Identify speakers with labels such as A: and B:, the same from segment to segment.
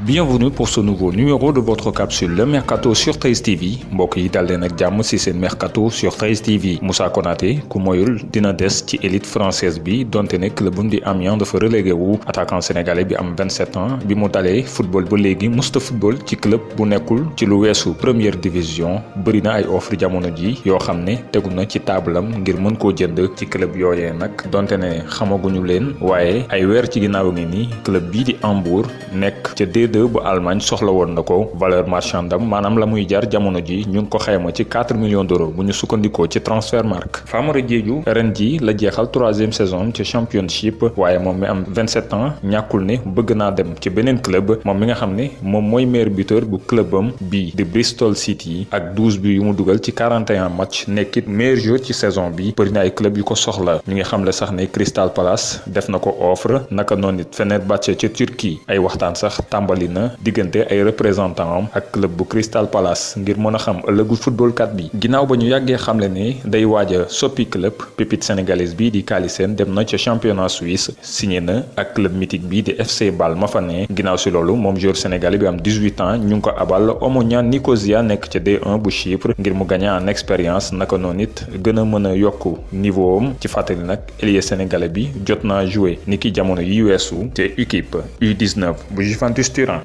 A: Bienvenue pour ce nouveau numéro de votre capsule Le Mercato sur 13 TV mbokk yi dal leen ak jàmm ci seen Mercato sur 13 TV Moussa Konaté ku moyul dina des ci élite française bi donte ne clubum di Amiens dafa relégué wu attaquant sénégalais bi am 27 ans bi mu dalee football ba léegi musta football ci club bu nekkul ci lu weesu première division bëri na ay offre jamono ji yoo xam ne tegu na ci taabalam ngir mën koo jënd ci club yooyee nag donte ne xamaguñu leen waaye ay weer ci ginnaaw ngi ni club bii di Hambourg nekk ca D2 bu Allemagne soxla woon na ko valeur marchande am maanaam la muy jar jamono ji ñu ngi ko xayma ci 4 millions d'euros bu ñu sukkandikoo ci Transfermarkt. Famara Diédhiou ren ji la jeexal 3e saison ci championship waaye moom mi am 27 ans ñàkkul ne bëgg naa dem ci beneen club moom mi nga xam ne moom mooy meilleur buteur bu clubam bii di Bristol City ak 12 bi yu mu dugal ci 41 match nekkit meilleur joueur ci saison bi bëri na ay club yu ko soxla ñu ngi xamle sax ne Crystal Palace def na ko offre naka noonu it Fenerbahçe ca Turquie ay waxtaan sax tàmbali na diggante ay représentant am ak club bu Crystal Palace ngir mën a xam ëllëgu footballkat bi ginnaaw ba ñu yàggee xamle ne day waaj a soppi club pépite sénégalaise bi di Kaly Sène dem na ca championnat suisse signé na ak club mythique bi di FC Bâle ma fa ne ginnaaw si loolu moom joueur sénégalais bi am 18 ans ñu ngi ko abal Omonia Nicosia nekk ca D1 bu Chypre ngir mu gagné en expérience naka noonu it gën a mën a yokk niveau am ci fàttali nag ailier sénégalais bi jot naa joué ni ki jamono yi weesu te équipe U19 bu Juventus Turin.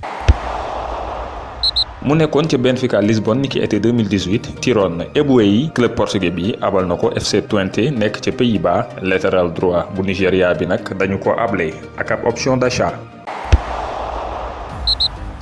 A: mu nekkoon ca Benfica Lisbonne ni ki été 2018 Tyrone Eboué club portugais bi abal na ko FC Twente nekk ca Pays-Bas latéral droit bu Nigéria bi nag dañu ko able ak ab option d'achat.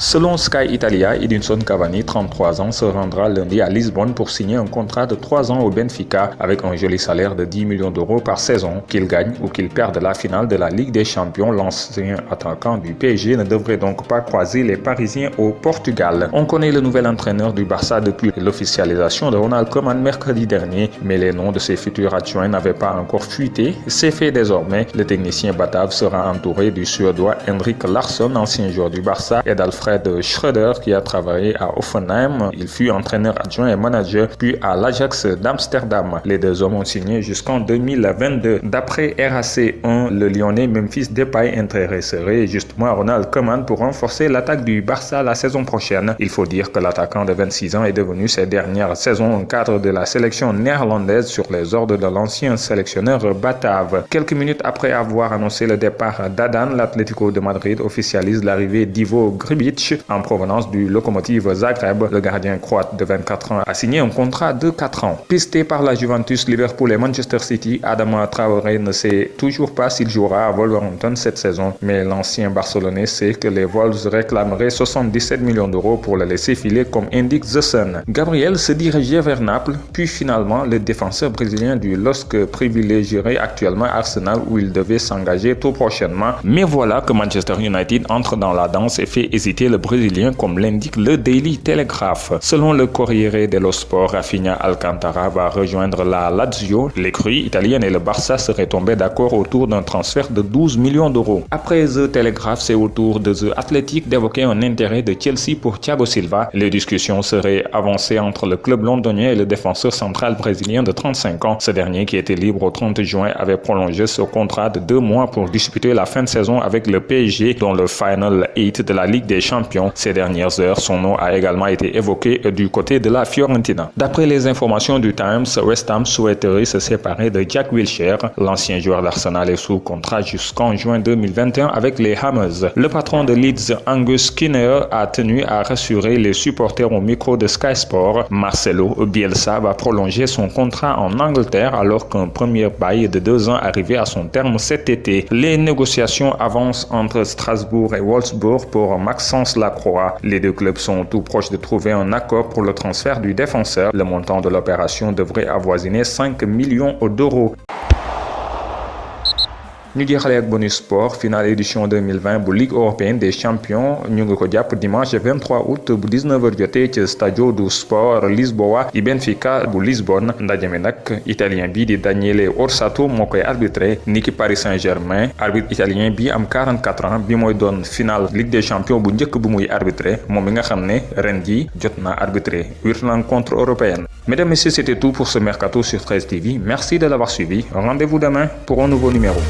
A: Selon Sky Italia, Edinson Cavani, 33 ans, se rendra lundi à Lisbonne pour signer un contrat de 3 ans au Benfica avec un joli salaire de 10 millions d'euros par saison. Qu'il gagne ou qu'il perde la finale de la Ligue des Champions, l'ancien attaquant du PSG ne devrait donc pas croiser les Parisiens au Portugal. On connaît le nouvel entraîneur du Barça depuis l'officialisation de Ronald Koeman mercredi dernier, mais les noms de ses futurs adjoints n'avaient pas encore fuité. C'est fait désormais. Le technicien batave sera entouré du Suédois Henrik Larsson, ancien joueur du Barça, et d'Alfred Schröder qui a travaillé à Hoffenheim. Il fut entraîneur adjoint et manager puis à l'Ajax d'Amsterdam. Les deux hommes ont signé jusqu'en 2022. D'après RAC1, le Lyonnais Memphis Depay intéresserait justement Ronald Koeman pour renforcer l'attaque du Barça la saison prochaine. Il faut dire que l'attaquant de 26 ans est devenu ces dernières saisons un cadre de la sélection néerlandaise sur les ordres de l'ancien sélectionneur batave. Quelques minutes après avoir annoncé le départ d'Adan, l'Atlético de Madrid officialise l'arrivée d'Ivo Grbić en provenance du Lokomotiv Zagreb. Le gardien croate de 24 ans a signé un contrat de 4 ans. Pisté par la Juventus, Liverpool et Manchester City, Adama Traoré ne sait toujours pas s'il jouera à Wolverhampton cette saison, mais l'ancien Barcelonais sait que les Wolves réclameraient 77 millions d'euros pour le laisser filer comme indique The Sun. Gabriel se dirigeait vers Naples, puis finalement le défenseur brésilien du LOSC privilégierait actuellement Arsenal où il devait s'engager tout prochainement. Mais voilà que Manchester United entre dans la danse et fait hésiter le Brésilien comme l'indique le Daily Telegraph. Selon le Corriere dello Sport, Rafinha Alcantara va rejoindre la Lazio. L'écurie italienne et le Barça seraient tombés d'accord autour d'un transfert de 12 millions d'euros. Après The Telegraph, c'est au tour de The Athletic d'évoquer un intérêt de Chelsea pour Thiago Silva. Les discussions seraient avancées entre le club londonien et le défenseur central brésilien de 35 ans. Ce dernier, qui était libre au 30 juin, avait prolongé ce contrat de 2 mois pour disputer la fin de saison avec le PSG dans le Final 8 de la Ligue des Champions. Ces dernières heures, son nom a également été évoqué du côté de la Fiorentina. D'après les informations du Times, West Ham souhaiterait se séparer de Jack Wilshere. L'ancien joueur d'Arsenal est sous contrat jusqu'en juin 2021 avec les Hammers. Le patron de Leeds, Angus Skinner, a tenu à rassurer les supporters au micro de Sky Sport. Marcelo Bielsa va prolonger son contrat en Angleterre alors qu'un premier bail de 2 ans arrivait à son terme cet été. Les négociations avancent entre Strasbourg et Wolfsburg pour Maxence Lacroix. Les deux clubs sont tout proches de trouver un accord pour le transfert du défenseur. Le montant de l'opération devrait avoisiner 5 millions d'euros. ñu jeexalee ak bonus sport finale édition 2020 bu Ligue européenne des champions ñu ngi ko jàpp dimanche 23 août bu 19h jotee ci Stadio do Sport Lisboa di Benfica bu Lisbonne. ndaje mi nag italien bi di Daniele Orsato moo koy arbitré niki Paris Saint-Germain. arbitre italien bi am 44 ans bi mooy doon finale Ligue des champions bu njëkk bu muy arbitré moom mi nga xam ne ren ji jot na arbitré 8 rencontres européennes. Mesdames et messieurs, c'était tout pour ce Mercato sur 13 TV. Merci de l'avoir suivi. Rendez-vous demain pour un nouveau numéro.